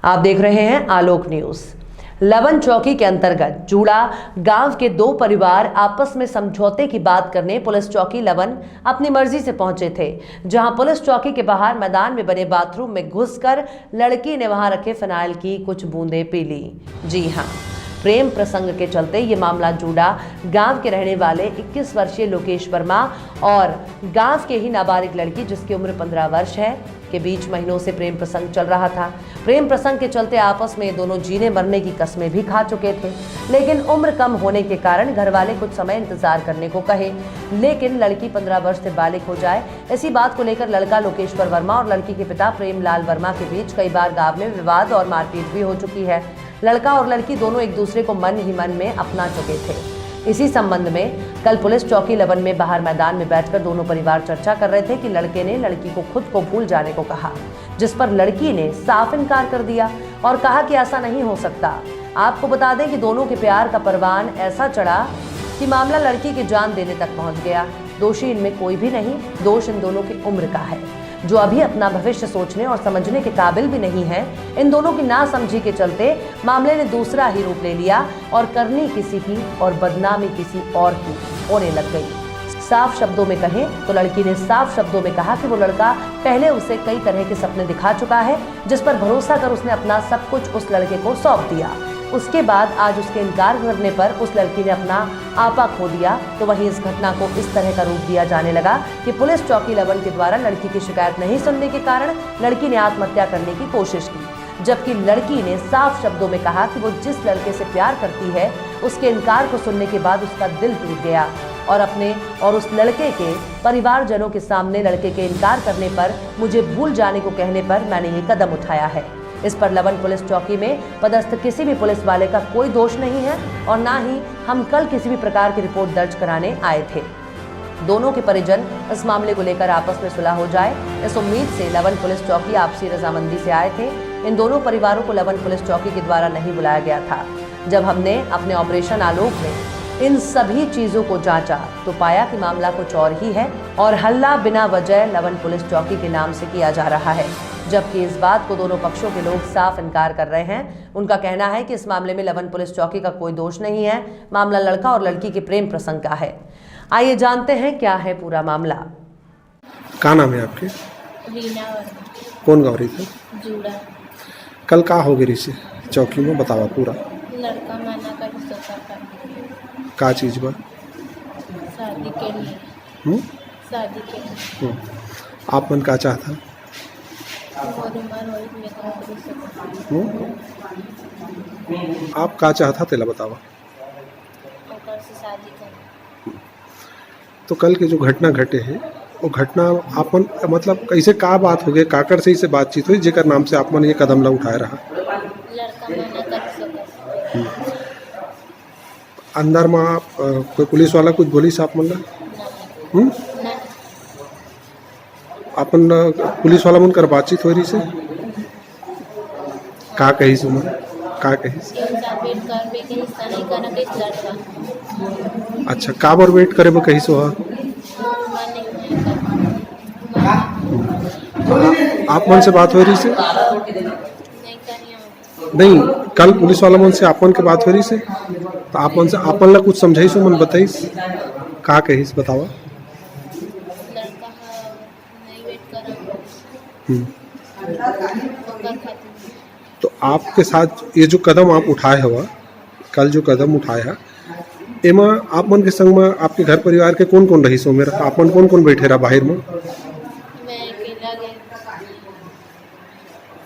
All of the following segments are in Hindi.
आप देख रहे हैं आलोक न्यूज। लवन चौकी के अंतर्गत जूड़ा गांव के दो परिवार आपस में समझौते की बात करने पुलिस चौकी लवन अपनी मर्जी से पहुंचे थे, जहां पुलिस चौकी के बाहर मैदान में बने बाथरूम में घुसकर लड़की ने वहां रखे फिनाइल की कुछ बूंदें पी ली। जी हां, प्रेम प्रसंग के चलते ये मामला जूड़ा गांव के रहने वाले 21 वर्षीय लोकेश वर्मा और गांव के ही नाबालिग लड़की जिसकी उम्र 15 वर्ष है के बीच महीनों से प्रेम प्रसंग चल रहा था। प्रेम प्रसंग के चलते आपस में दोनों जीने मरने की कस्में भी खा चुके थे, लेकिन उम्र कम होने के कारण घर वाले कुछ समय इंतजार करने को कहे, लेकिन लड़की 15 वर्ष से बालिग हो जाए, इसी बात को लेकर लड़का लोकेश्वर वर्मा और लड़की के पिता प्रेम लाल वर्मा के बीच कई बार गांव में विवाद और मारपीट भी हो चुकी है। लड़का और लड़की दोनों एक दूसरे को मन ही मन में अपना चुके थे। इसी संबंध में कल पुलिस चौकी लवन में बाहर मैदान में बैठकर दोनों परिवार चर्चा कर रहे थे कि लड़के ने लड़की को खुद को भूल जाने को कहा, जिस पर लड़की ने साफ इनकार कर दिया और कहा कि ऐसा नहीं हो सकता। आपको बता दें कि दोनों के प्यार का परवान ऐसा चढ़ा कि मामला लड़की की जान देने तक पहुंच गया। दोषी इनमें कोई भी नहीं, दोष इन दोनों की उम्र का है, जो अभी अपना भविष्य सोचने और समझने के काबिल भी नहीं है। इन दोनों की नासमझी के चलते मामले ने दूसरा ही रूप ले लिया और करनी किसी की और बदनामी किसी और की होने लग गई। साफ शब्दों में कहें तो लड़की ने साफ शब्दों में कहा कि वो लड़का पहले उसे कई तरह के सपने दिखा चुका है, जिस पर भरोसा कर उसने अपना सब कुछ उस लड़के को सौंप दिया। उसके बाद आज उसके इनकार करने पर उस लड़की ने अपना आपा खो दिया। तो वहीं इस घटना को इस तरह का रूप दिया जाने लगा कि पुलिस चौकी लवन के द्वारा लड़की की शिकायत नहीं सुनने के कारण लड़की ने आत्महत्या करने की कोशिश की, जबकि लड़की ने साफ शब्दों में कहा कि वो जिस लड़के से प्यार करती है उसके इनकार को सुनने के बाद उसका दिल टूट गया और अपने और उस लड़के के परिवारजनों के सामने लड़के के इनकार करने पर, मुझे भूल जाने को कहने पर मैंने ये कदम उठाया है। इस पर लवन पुलिस चौकी में पदस्थ किसी भी पुलिस वाले का कोई दोष नहीं है और ना ही हम कल किसी भी प्रकार की रिपोर्ट दर्ज कराने आए थे। दोनों के परिजन इस मामले को लेकर आपस में सुलह हो जाए, इस उम्मीद से लवन पुलिस चौकी आपसी रजामंदी से आए थे। इन दोनों परिवारों को लवन पुलिस चौकी के द्वारा नहीं बुलाया गया था। जब हमने अपने ऑपरेशन आलोक में इन सभी चीजों को जांचा तो पाया कि मामला कुछ और ही है और हल्ला बिना वजह लवन पुलिस चौकी के नाम से किया जा रहा है, जबकि इस बात को दोनों पक्षों के लोग साफ इनकार कर रहे हैं। उनका कहना है कि इस मामले में लवन पुलिस चौकी का कोई दोष नहीं है, मामला लड़का और लड़की के प्रेम प्रसंग का है। आइए जानते हैं क्या है पूरा मामला। क्या नाम है आपके? रीना वर्मा। कौन गौरी थे? जूड़ा। कल का हो गई से चौकी में बतावा पूरा। लड़का माना कर सोचा का चीज बा? शादी के लिए। शादी के लिए। आप मन का चाहता? और उम्र हो लेकिन कर सकता। आप का चाहता तेला बतावा। और से शादी कर। तो कल के जो घटना घटे हैं वो घटना आपन मतलब कैसे का बात हो गई, काकर से ही से बातचीत हुई जेकर नाम से आप मन ये कदम ला उठाए रहा? लड़का माना कर सकता। अंदर में कोई पुलिस वाला कुछ बोली साहब मन ला? अपन पुलिस वाला मन कर बातचीत हो रही से का कही से मन का कही? अच्छा, का बार वेट करे वो कही सो? आप मन से बात हो रही से? नहीं, कल पुलिस वाला मन से आप मन के बात हो रही से तो आप मन से आपन ला कुछ समझाई सो मन बताइस का कहिस बतावा। तो आपके साथ ये जो कदम आप उठाए हुआ, कल जो कदम उठाए है एमा आप मन के संग में आपके घर परिवार के कौन कौन रही सो? मेरा आप मन कौन कौन बैठे रहा बाहर में? मैं अकेला गए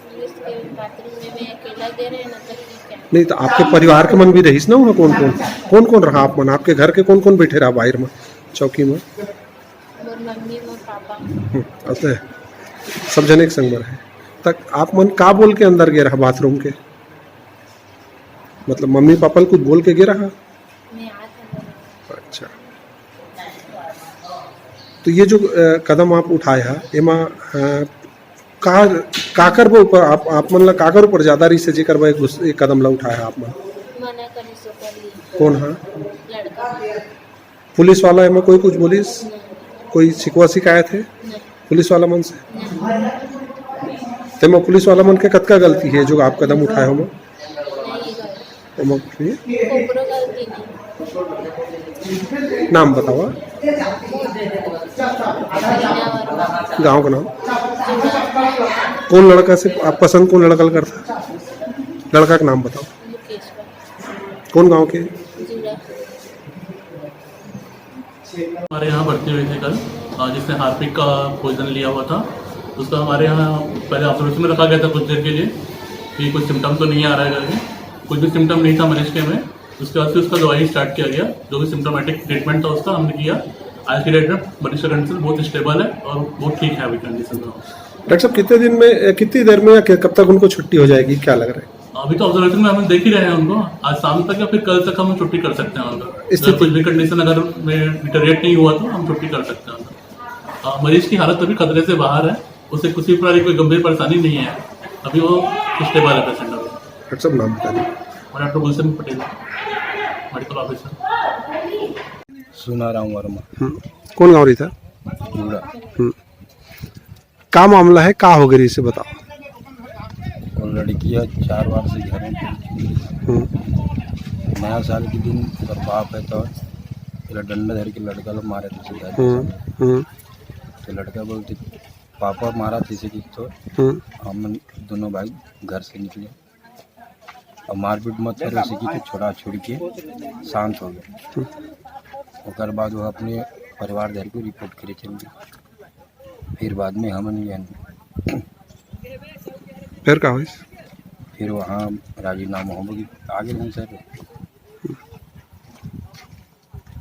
पुलिस के बाथरूम में, मैं अकेला गए रहे ना तो ठीक है। नहीं तो आपके परिवार के मन भी रहीस ना? वहाँ कौन कौन कौन कौन रहा आप मन? आपके घर के कौन कौन बैठे रहा बाहर में चौकी में? मोर मम्मी मोर पापा। अतः सब जने के संग में रहे तक आप मन का बोल के अंदर गए रहा बाथरूम के? मतलब मम्मी पापा कुछ बोल के गए रहा? अच्छा, तो ये जो कदम आप उठाए है एमा काकर वो ऊपर आप मन ला काकर ऊपर ज्यादा रही से जेकर एक कदम ला उठाया है आप मन? मना करी सो कर। कौन है? लड़का। पुलिस वाला एमा कोई कुछ बोलिस? कोई शिकवा शिकायत है पुलिस वाला मन से? तेमा पुलिस वाला मन के कतका गलती है जो आप कदम उठाए हो? नहीं गए ओमा पूछिए। कोकरो गलती नहीं नाम बताओ, मीना वर्मा गांव का नाम। जुड़ा कौन लड़का से आप पसंद कौन लड़का करता? लड़का का नाम बताओ। मुकेश पर कौन गांव के? जुड़ा हमारे यहाँ भर्ती हुए थे कल, जिसने हार्पिक का पॉइजन लिया हुआ था। उसका हमारे यहाँ पहले ऑब्जर्वेशन में रखा गया था कुछ देर के लिए कि कुछ सिम्टम तो नहीं आ रहा है करके। कुछ भी सिम्टम नहीं था मरीज के में। उसके बाद से उसका दवाई स्टार्ट किया गया, जो भी सिम्टोमेटिक ट्रीटमेंट था उसका हमने किया। आज की डेट में मरीज का कंडीशन बहुत स्टेबल है और बहुत ठीक है अभी कंडीशन में। डॉक्टर साहब कितने दिन में, कितनी देर में या कब तक उनको छुट्टी हो जाएगी, क्या लग रहा है? अभी तो ऑब्जर्वेशन में हम देख ही रहे हैं उनको। आज शाम तक या फिर कल तक हम छुट्टी कर सकते हैं उनका। स्थिति- कुछ भी कंडीशन अगर में डिटेरिएट नहीं हुआ तो हम छुट्टी कर सकते हैं उनका। मरीज की हालत अभी खतरे से बाहर है, उसे किसी प्रकार की कोई गंभीर परेशानी नहीं है, अभी वो स्टेबल है पेशेंट अभी। डॉक्टर साहब नाम बता दीजिए। और डॉक्टर गुलशन पटेल, मेडिकल ऑफिसर। सुनाराम वर्मा कौन गाँव रही था? जुड़ा। का मामला है, का हो गई इसे बताओ। और लड़की है 4 बार से घर में। हम्म, नया साल के दिन और बाप है तो डंडा धर के लड़का लोग मारे थे घर। हम्म, तो लड़का बोलते पापा मारा थे इसे कि तो हम दोनों भाई घर से निकले और मारपीट मत कर उसे की तो छोड़ा छोड़ के शांत हो गए। और बाद वो अपने परिवार धर को रिपोर्ट करे चल गए। फिर बाद में हमन फिर का हुई? फिर वहाँ राजीनामा हो गई आगे नहीं सर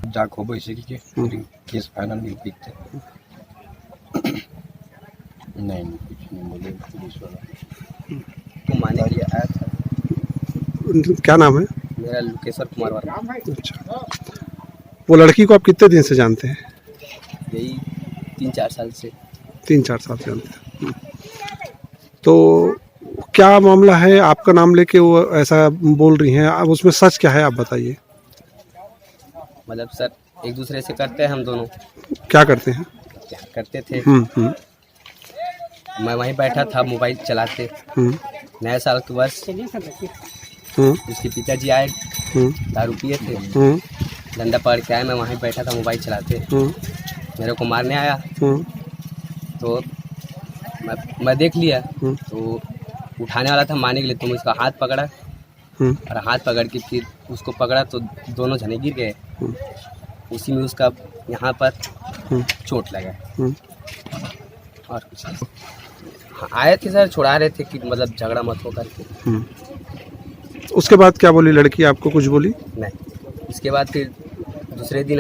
जाक हो इसे की केस फाइनल नहीं दिखते। नहीं कुछ नहीं बोले पुलिस वाला। तो माने के लिए आया था। क्या नाम है? मेरा लोकेश्वर कुमार वर्मा। अच्छा, वो लड़की को आप कितने दिन से जानते हैं? यही 3-4 साल से। 3-4 साल से जानते हैं। तो क्या मामला है, आपका नाम लेके वो ऐसा बोल रही हैं, अब उसमें सच क्या है आप बताइए। मतलब सर एक दूसरे से करते हैं हम दोनों। क्या करते हैं? क्या करते थे, हम्म, मैं वहीं बैठा था मोबाइल चलाते। हम्म, नए साल के वर्ष हम्म, उसके पिताजी आए, हम्म, दारू पिए थे, हम्म, डंडा पकड़ के आए। मैं वहीं बैठा था मोबाइल चलाते। हम्म, मेरे को मारने आया हम्म, तो मैं देख लिया। हम्म, तो उठाने वाला था मारने के लिए, तो मैं उसका हाथ पकड़ा हम्म, और हाथ पकड़ के फिर उसको पकड़ा तो दोनों जने गिर गए। हम्म, उसी में उसका यहाँ पर हम्म, चोट लगा हम्म। और कुछ नहीं। हाँ, आए थे सर, छुड़ा रहे थे कि मतलब झगड़ा मत हो करके। उसके बाद क्या बोली लड़की, आपको कुछ बोली? नहीं, इसके बाद फिर दूसरे दिन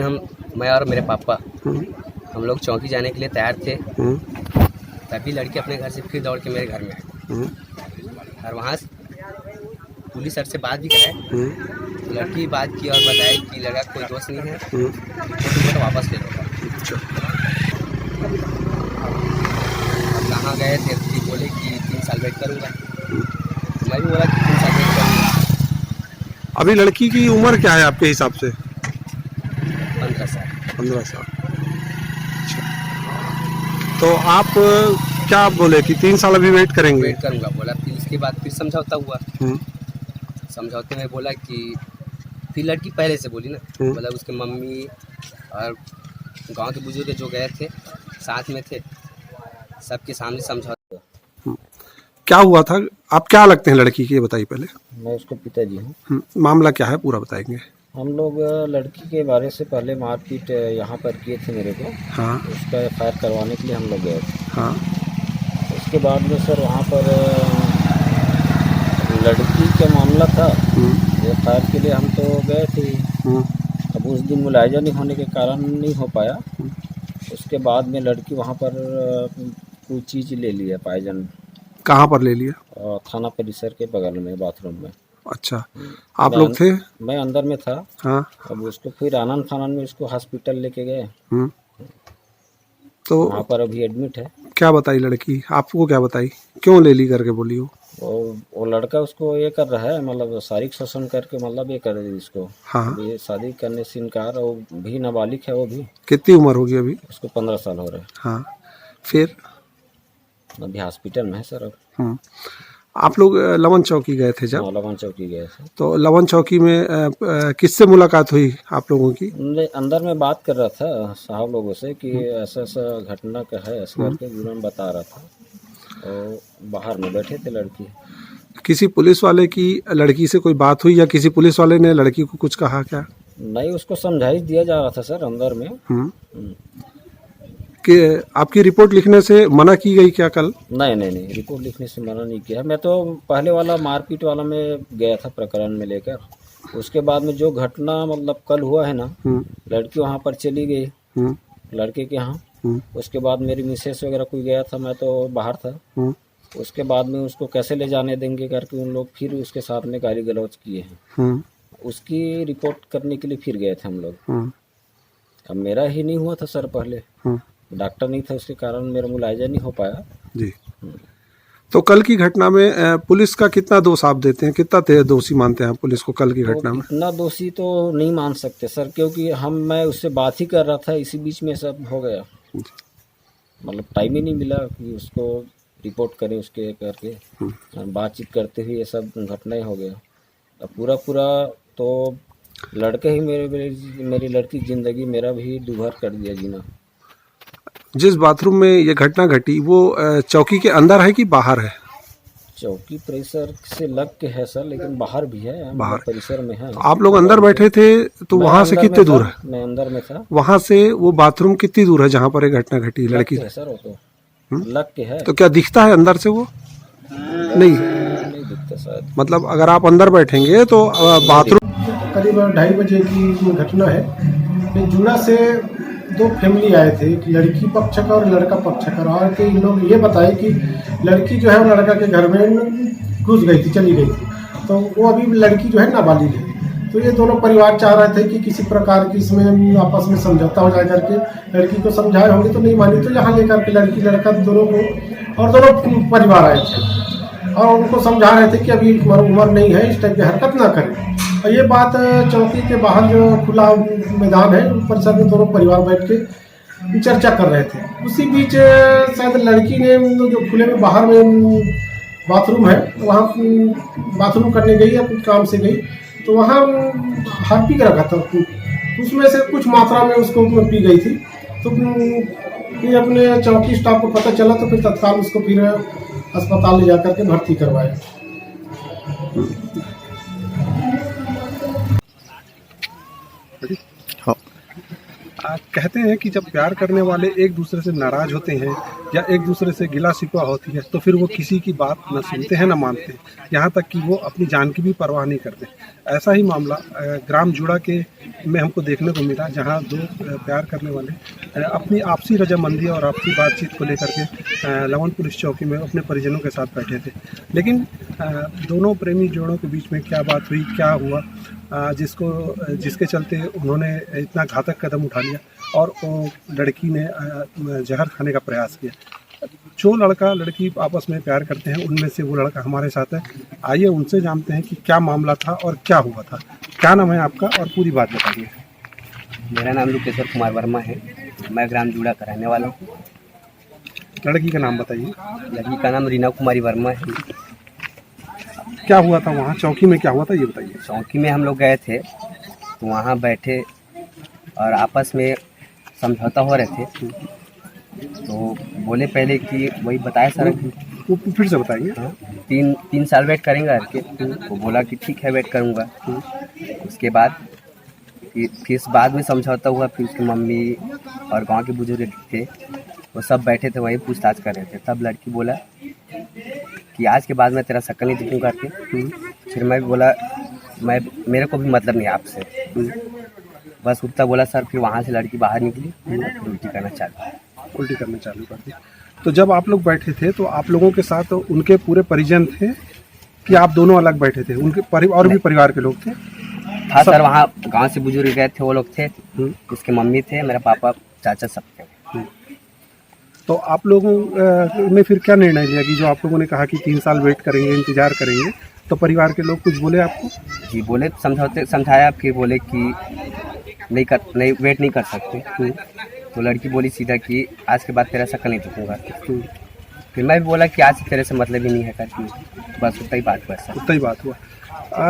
मैं और मेरे पापा हम लोग चौकी जाने के लिए तैयार थे। तभी लड़की अपने घर से फिर दौड़ के मेरे घर में आई और वहाँ से पुलिस सर से बात भी कराए। तो लड़की बात की और बताई कि लड़का कोई दोस्त नहीं है, तो वापस ले लो। अब कहाँ गए थे तो बोले कि 3 साल वेट करूँगा। मैं भी बोला कि 3 साल वेट करूँगा। अभी लड़की की उम्र क्या है आपके हिसाब से? 15 साल। 15 साल। अच्छा, तो आप क्या बोले कि 3 साल अभी वेट करेंगे? वेट करूँगा बोला। फिर इसके बाद फिर समझौता हुआ। समझौते में बोला कि फिर लड़की पहले से बोली ना, मतलब उसके मम्मी और गांव के बुजुर्ग जो गए थे साथ में थे, सबके सामने समझौता। क्या हुआ था? आप क्या लगते हैं लड़की के, ये बताइए पहले। मैं उसका पिताजी हूँ। मामला क्या है पूरा बताएंगे? हम लोग लड़की के बारे से पहले मारपीट यहाँ पर किए थे मेरे को। हाँ, उसका FIR करवाने के लिए हम लोग गए थे। हाँ, उसके बाद में सर वहाँ पर लड़की का मामला था। FIR के लिए हम तो गए थे। अब उस दिन मुलायजा नहीं होने के कारण नहीं हो पाया। उसके बाद में लड़की वहाँ पर कोई चीज़ ले लिया, पॉइजन। कहाँ पर ले लिया? थाना परिसर के बगल में बाथरूम में। अच्छा, आप लोग थे? मैं अंदर में था। हाँ, अब उसको फिर आनंद फानन में उसको हॉस्पिटल लेके गए। तो वहाँ पर अभी एडमिट है। क्या बताई लड़की आपको, क्या बताई, क्यों ले ली करके बोली वो? वो लड़का उसको ये कर रहा है, मतलब शारीरिक शोषण करके, मतलब ये कर रही इसको। हाँ, ये शादी करने से इनकार। वो भी नाबालिग है। वो भी कितनी उम्र होगी अभी? उसको 15 साल हो रहे हैं। हाँ, फिर अभी हॉस्पिटल में है सर अब। आप लोग लवन चौकी गए थे जब, लवन चौकी गए थे तो लवन चौकी में किससे मुलाकात हुई आप लोगों की? अंदर में बात कर रहा था साहब लोगों से कि ऐसा ऐसा घटना का है, ऐसा करके विवरण बता रहा था। और बाहर में बैठे थे लड़की। किसी पुलिस वाले की लड़की से कोई बात हुई या किसी पुलिस वाले ने लड़की को कुछ कहा क्या? नहीं, उसको समझाइश दिया जा रहा था सर अंदर में। कि आपकी रिपोर्ट लिखने से मना की गई क्या कल? नहीं, रिपोर्ट लिखने से मना नहीं किया। मैं तो पहले वाला मारपीट वाला में गया था प्रकरण में लेकर। उसके बाद में जो घटना मतलब कल हुआ है ना, लड़की वहाँ पर चली गई लड़के के यहाँ। उसके बाद मेरी मिसेस वगैरह कोई गया था, मैं तो बाहर था। उसके बाद में उसको कैसे ले जाने देंगे करके उन लोग फिर उसके साथ में गाली गलौज किए हैं। उसकी रिपोर्ट करने के लिए फिर गए थे हम लोग। अब मेरा ही नहीं हुआ था सर, पहले डॉक्टर नहीं था, उसके कारण मेरा मुलायजा नहीं हो पाया जी। तो कल की घटना में पुलिस का कितना दोष आप देते हैं, कितना दोषी मानते हैं पुलिस को कल की घटना में? इतना दोषी तो नहीं मान सकते सर, क्योंकि मैं उससे बात ही कर रहा था, इसी बीच में सब हो गया। मतलब टाइम ही नहीं मिला कि उसको रिपोर्ट करें, उसके करके बातचीत करते हुए ये सब घटनाएं हो गया। अब पूरा तो लड़के ही मेरी लड़की जिंदगी मेरा भी दुभर कर दिया जीना। जिस बाथरूम में ये घटना घटी वो चौकी के अंदर है कि बाहर है? चौकी परिसर से लग के है सर, लेकिन बाहर भी है, बाहर परिसर में है। तो आप लोग अंदर बैठे थे तो वहाँ से कितने दूर है? मैं अंदर में था। वहाँ से वो बाथरूम कितनी दूर है जहाँ पर ये घटना घटी लड़की? सर वो तो लग के है। तो क्या दिखता है अंदर से वो? नहीं दिखता शायद। मतलब अगर आप अंदर बैठेंगे तो बाथरूम। करीब 2:30 बजे की घटना है। जुड़ा से दो फैमिली आए थे, एक लड़की पक्ष का और लड़का पक्ष का। और के इन लोग ये बताए कि लड़की जो है वो लड़का के घर में घुस गई थी, चली गई थी। तो वो अभी लड़की जो है नाबालिग है। तो ये दोनों परिवार चाह रहे थे कि किसी प्रकार की इसमें आपस में समझौता हो जाए करके। लड़की को समझाए होंगे तो नहीं मानी, तो यहाँ लेकर के लड़की लड़का दोनों को और दोनों परिवार आए थे और उनको समझा रहे थे कि अभी उम्र नहीं है, इस टाइप की हरकत ना करें। और ये बात चौकी के बाहर जो खुला मैदान है परिसर में दोनों परिवार बैठ के चर्चा कर रहे थे। उसी बीच शायद लड़की ने जो खुले में बाहर में बाथरूम है वहाँ बाथरूम करने गई या कुछ काम से गई, तो वहाँ हार्पिक रखा था, उसमें से कुछ मात्रा में उसको पी गई थी। तो फिर अपने चौकी स्टाफ को पता चला तो फिर तत्काल उसको फिर अस्पताल ले जाकर के भर्ती करवाया। कहते हैं कि जब प्यार करने वाले एक दूसरे से नाराज होते हैं या एक दूसरे से गिला शिकवा होती है तो फिर वो किसी की बात न सुनते हैं न मानते, यहाँ तक कि वो अपनी जान की भी परवाह नहीं करते। ऐसा ही मामला ग्राम जुड़ा के में हमको देखने को मिला, जहाँ दो प्यार करने वाले अपनी आपसी रजामंदी और आपसी बातचीत को लेकर के लवन पुलिस चौकी में अपने परिजनों के साथ बैठे थे। लेकिन दोनों प्रेमी जोड़ों के बीच में क्या बात हुई, क्या हुआ, जिसके चलते उन्होंने इतना घातक कदम उठा लिया और वो लड़की ने जहर खाने का प्रयास किया। जो लड़का लड़की आपस में प्यार करते हैं उनमें से वो लड़का हमारे साथ है। आइए उनसे जानते हैं कि क्या मामला था और क्या हुआ था। क्या नाम है आपका और पूरी बात बताइए। मेरा नाम लोकेश्वर कुमार वर्मा है, मैं ग्राम जुड़ा का रहने वाला हूँ। लड़की का नाम बताइए। लड़की का नाम रीना कुमारी वर्मा है। क्या हुआ था वहाँ चौकी में, क्या हुआ था ये बताइए। चौकी में हम लोग गए थे तो वहाँ बैठे और आपस में समझौता हो रहे थे। तो बोले पहले कि वही बताया सर, वो फिर से बताइए। हाँ, तीन साल वेट करेंगे करके। वो बोला कि ठीक है वेट करूँगा। उसके बाद फिर बाद में समझौता हुआ। फिर उसकी मम्मी और गांव के बुजुर्ग थे वो सब बैठे थे, वही पूछताछ कर रहे थे। तब लड़की बोला कि आज के बाद मैं तेरा शक्ल नहीं दिखूँ करके। फिर मैं भी बोला मेरे को भी मतलब नहीं आपसे, बस उतना बोला सर। फिर वहाँ से लड़की बाहर निकली, उल्टी करना चालू कर दी। तो जब आप लोग बैठे थे तो आप लोगों के साथ उनके पूरे परिजन थे कि आप दोनों अलग बैठे थे? उनके और भी परिवार के लोग थे? हाँ सर, वहाँ गांव से बुजुर्ग गए थे, वो लोग थे। उसके मम्मी थे, मेरा पापा, चाचा सब थे। तो आप लोगों ने फिर क्या निर्णय लिया कि जो आप लोगों ने कहा कि 3 साल वेट करेंगे, इंतजार करेंगे, तो परिवार के लोग कुछ बोले आपको? जी बोले, समझाया। फिर बोले कि नहीं वेट नहीं कर सकते। तो लड़की बोली सीधा कि आज के बाद तेरा शक्ल नहीं दिखूंगा। फिर मैं भी बोला कि आज तेरे से मतलब ही नहीं है करके, बस उतना ही बात हुआ सर। उतना ही बात हुआ।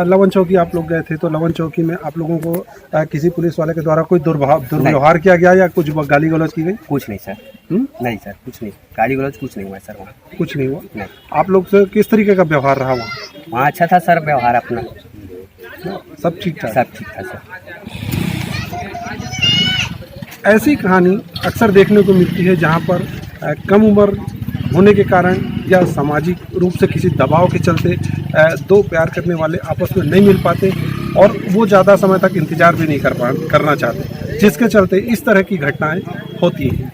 लवन चौकी आप लोग गए थे, तो लवन चौकी में आप लोगों को किसी पुलिस वाले के द्वारा कोई दुर्व्यवहार किया गया या कुछ गाली गलौज की गई? कुछ नहीं सर। नहीं सर, कुछ नहीं, गाली गलौज कुछ नहीं हुआ सर वहाँ। कुछ नहीं हुआ। नहीं। आप लोग से किस तरीके का व्यवहार रहा वहाँ? वहाँ अच्छा था सर व्यवहार अपना, सब ठीक था? सब ठीक था सर। ऐसी कहानी अक्सर देखने को मिलती है जहाँ पर कम उम्र होने के कारण या सामाजिक रूप से किसी दबाव के चलते दो प्यार करने वाले आपस में नहीं मिल पाते और वो ज़्यादा समय तक इंतज़ार भी नहीं करना चाहते, जिसके चलते इस तरह की घटनाएं होती हैं।